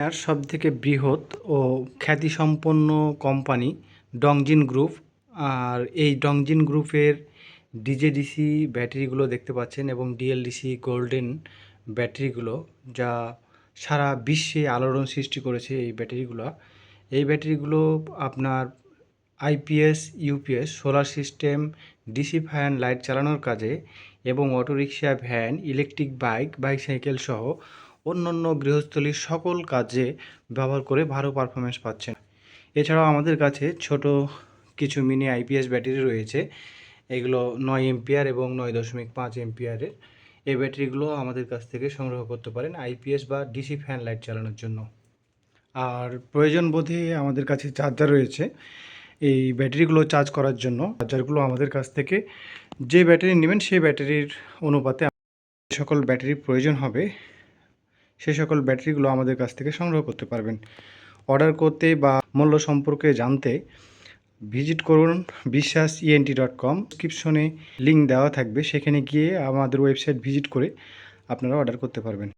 আর সবথেকে বৃহৎ ও খ্যাতিসম্পন্ন কোম্পানি ডংজিন গ্রুপ। আর এই ডংজিন গ্রুপের ডিজেডিসি ব্যাটারিগুলো দেখতে পাচ্ছেন এবং ডিএলডিসি গোল্ডেন ব্যাটারিগুলো, যা সারা বিশ্বে আলোড়ন সৃষ্টি করেছে। এই ব্যাটারিগুলো আপনার IPS, UPS, solar system, DC fan, light চালানোর কাজে এবং autorickshaw, van, electric bike, bicycle সহ অন্যান্য গৃহস্থলীর সকল কাজে ব্যবহার করে ভালো পারফরমেন্স পাচ্ছেন। এছাড়াও আমাদের কাছে ছোট কিছু মিনি আইপিএস ব্যাটারি রয়েছে। এগুলো 9 এম্পিয়ার এবং 9.5 এম্পিয়ারের। এই ব্যাটারিগুলো আমাদের কাছ থেকে সংগ্রহ করতে পারেন আইপিএস বা ডিসি ফ্যান লাইট চালানোর জন্য। আর প্রয়োজন বোধে আমাদের কাছে চার্জার রয়েছে এই ব্যাটারিগুলো চার্জ করার জন্য। চার্জারগুলো আমাদের কাছ থেকে যে ব্যাটারি নেবেন সেই ব্যাটারির অনুপাতে যে সকল ব্যাটারির প্রয়োজন হবে সেই সকল ব্যাটারিগুলো আমাদের কাছ থেকে সংগ্রহ করতে পারবেন। অর্ডার করতে বা মূল্য সম্পর্কে জানতে ভিজিট করুন বিশ্বাস.ent.com। ডিসক্রিপশনে লিঙ্ক দেওয়া থাকবে, সেখানে গিয়ে আমাদের ওয়েবসাইট ভিজিট করে আপনারা অর্ডার করতে পারবেন।